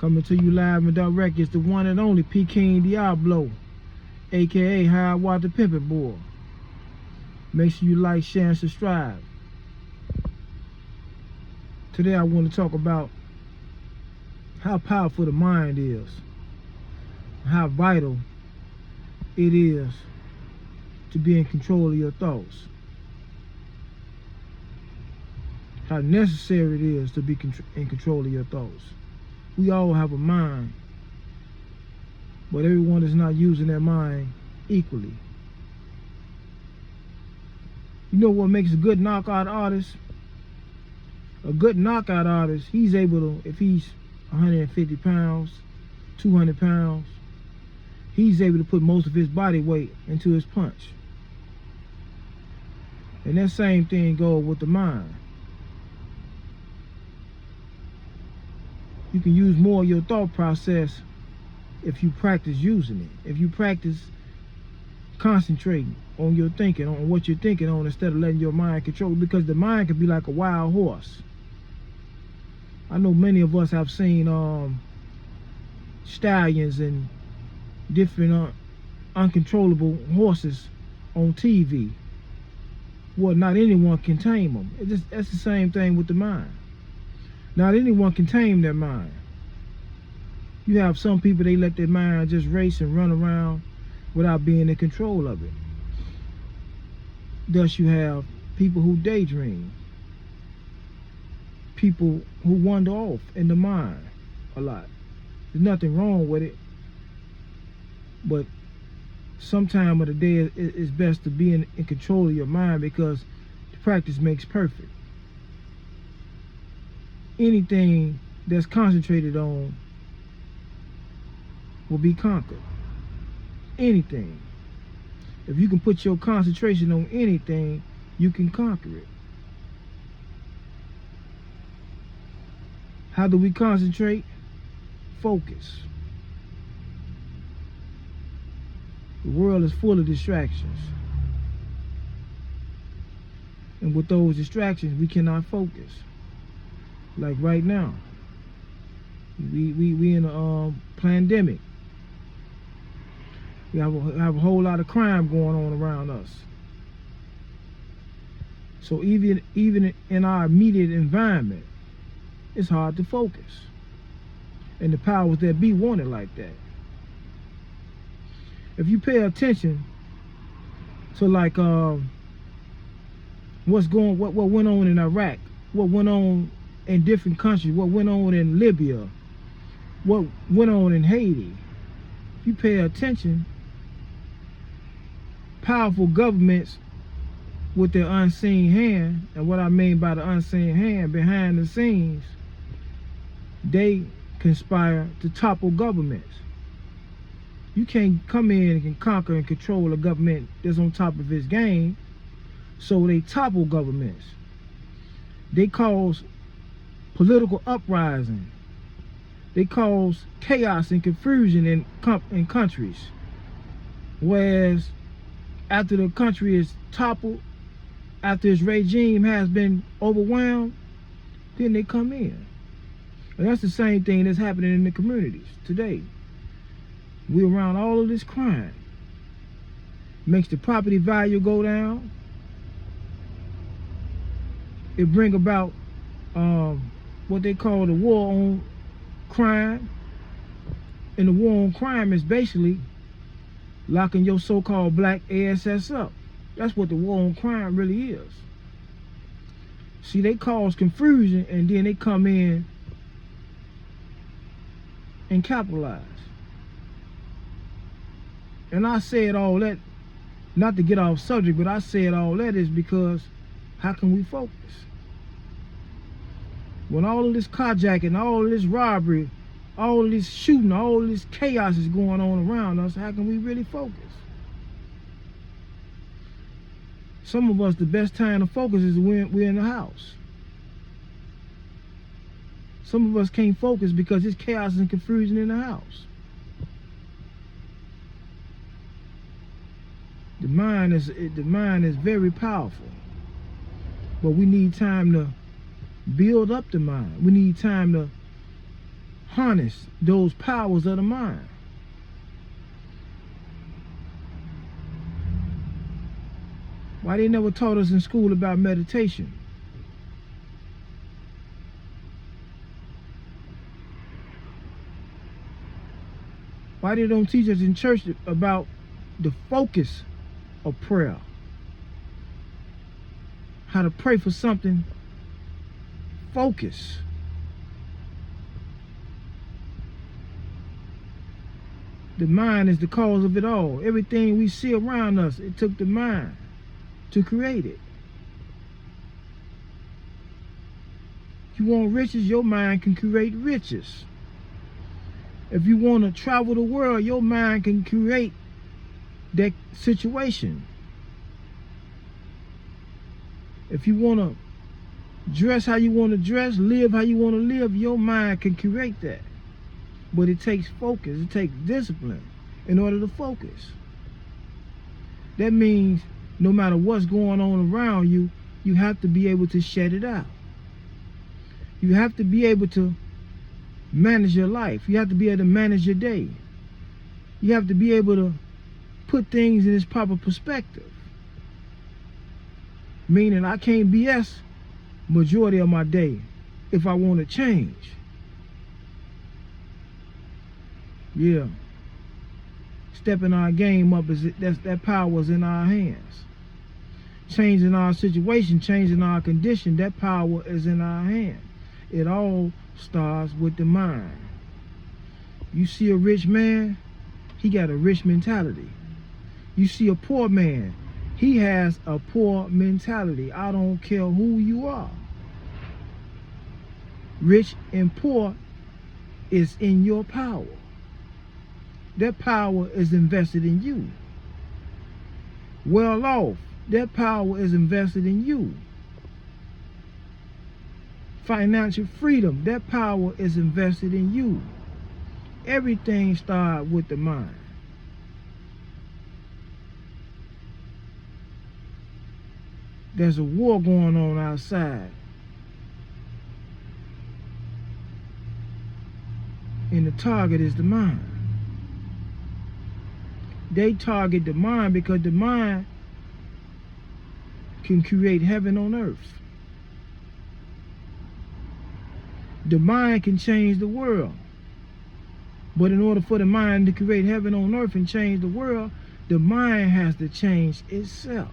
Coming to you live and direct, it's the one and only P. King Diablo, aka High Water Pimpin' Boy. Make sure you like, share, and subscribe. Today I want to talk about how powerful the mind is, how vital it is to be in control of your thoughts, how necessary it is to be in control of your thoughts. We all have a mind, but everyone is not using their mind equally. You know what makes a good knockout artist? A good knockout artist, he's able to, if he's 150 pounds, 200 pounds, he's able to put most of his body weight into his punch. And that same thing goes with the mind. You can use more of your thought process if you practice using it. If you practice concentrating on your thinking, on what you're thinking on, instead of letting your mind control, because the mind can be like a wild horse. I know many of us have seen stallions and different uncontrollable horses on TV. Well, not anyone can tame them. That's the same thing with the mind. Not anyone can tame their mind. You have some people, they let their mind just race and run around without being in control of it. Thus you have people who daydream, people who wander off in the mind a lot. There's nothing wrong with it, but sometime of the day it's best to be in control of your mind, because the practice makes perfect. Anything that's concentrated on will be conquered. Anything. If you can put your concentration on anything, you can conquer it. How do we concentrate? Focus. The world is full of distractions. And with those distractions, we cannot focus. Like right now, we in a pandemic. We have a whole lot of crime going on around us. So even in our immediate environment, it's hard to focus. And the powers that be want it like that. If you pay attention to like what went on in Iraq, what went on in different countries, what went on in Libya, what went on in Haiti, if you pay attention, powerful governments with their unseen hand, and what I mean by the unseen hand, behind the scenes, they conspire to topple governments. You can't come in and conquer and control a government that's on top of its game, so they topple governments. They cause political uprising. They cause chaos and confusion in countries. Whereas after the country is toppled, after its regime has been overwhelmed, then they come in. And that's the same thing that's happening in the communities today. We're around all of this crime. Makes the property value go down. It bring about what they call the war on crime. And the war on crime is basically locking your so-called black ASS up. That's what the war on crime really is. See, they cause confusion and then they come in and capitalize. And I said all that, not to get off subject, but I said all that is because how can we focus? When all of this carjacking, all of this robbery, all of this shooting, all of this chaos is going on around us, how can we really focus? Some of us, the best time to focus is when we're in the house. Some of us can't focus because it's chaos and confusion in the house. The mind is very powerful, but we need time to build up the mind. We need time to harness those powers of the mind. Why they never taught us in school about meditation? Why they don't teach us in church about the focus of prayer? How to pray for something. Focus. The mind is the cause of it all. Everything we see around us, it took the mind to create it. If you want riches, your mind can create riches. If you want to travel the world, your mind can create that situation. If you want to dress how you want to dress, live how you want to live, your mind can create that. But it takes focus, it takes discipline in order to focus. That means no matter what's going on around you, you have to be able to shut it out. You have to be able to manage your life. You have to be able to manage your day. You have to be able to put things in its proper perspective. Meaning I can't BS majority of my day if I want to change. Yeah. Stepping our game up, that power is in our hands. Changing our situation, changing our condition, that power is in our hands. It all starts with the mind. You see a rich man, he got a rich mentality. You see a poor man, he has a poor mentality. I don't care who you are. Rich and poor is in your power. That power is invested in you. Well off, that power is invested in you. Financial freedom, that power is invested in you. Everything starts with the mind. There's a war going on outside. And the target is the mind. They target the mind because the mind can create heaven on earth. The mind can change the world. But in order for the mind to create heaven on earth and change the world, the mind has to change itself.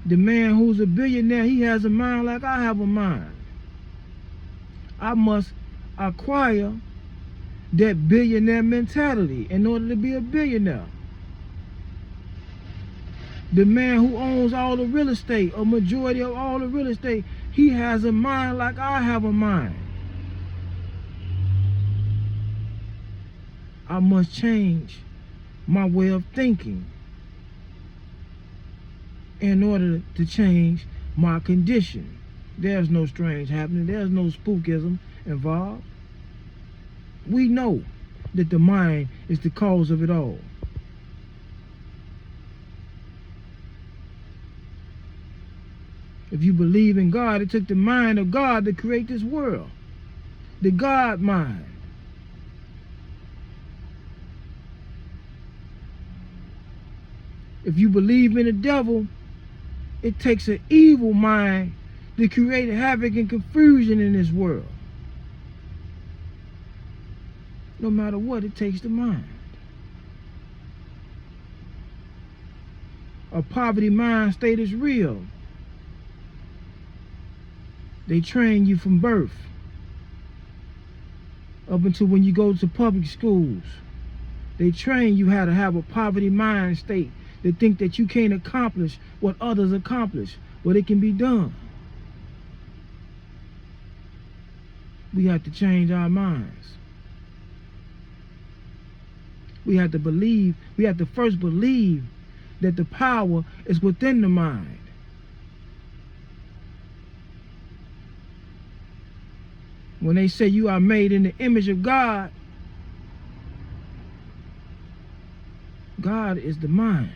The man who's a billionaire, he has a mind like I have a mind. I must acquire that billionaire mentality in order to be a billionaire. The man who owns all the real estate, a majority of all the real estate, he has a mind like I have a mind. I must change my way of thinking in order to change my condition. There's no strange happening. There's no spookism involved. We know that the mind is the cause of it all. If you believe in God, it took the mind of God to create this world. The God mind. If you believe in the devil, it takes an evil mind to create havoc and confusion in this world. No matter what, it takes the mind. A poverty mind state is real. They train you from birth up until when you go to public schools. They train you how to have a poverty mind state, to think that you can't accomplish what others accomplish, but it can be done. We have to change our minds. We have to believe, we have to first believe that the power is within the mind. When they say you are made in the image of God, God is the mind.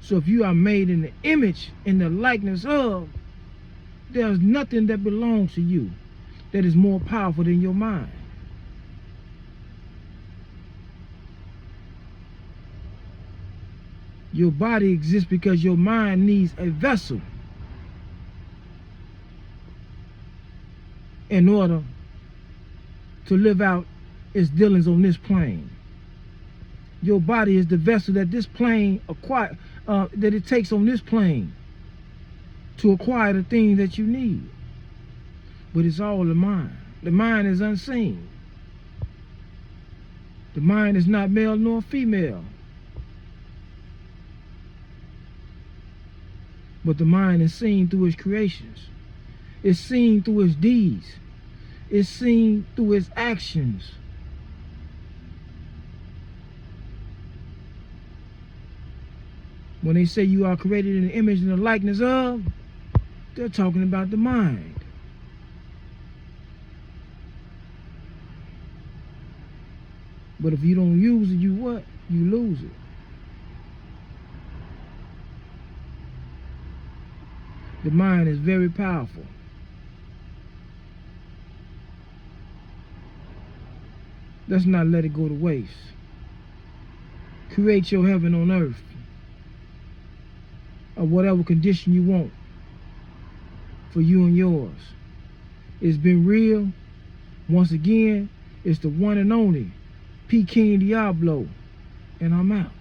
So if you are made in the image, in the likeness of, there's nothing that belongs to you that is more powerful than your mind. Your body exists because your mind needs a vessel in order to live out its dealings on this plane. Your body is the vessel that this plane that it takes on this plane to acquire the things that you need. But it's all the mind. The mind is unseen. The mind is not male nor female. But the mind is seen through its creations. It's seen through its deeds. It's seen through its actions. When they say you are created in the image and the likeness of, they're talking about the mind. But if you don't use it, you what? You lose it. The mind is very powerful. Let's not let it go to waste. Create your heaven on earth, or whatever condition you want for you and yours. It's been real. Once again, it's the one and only P. King Diablo, and I'm out.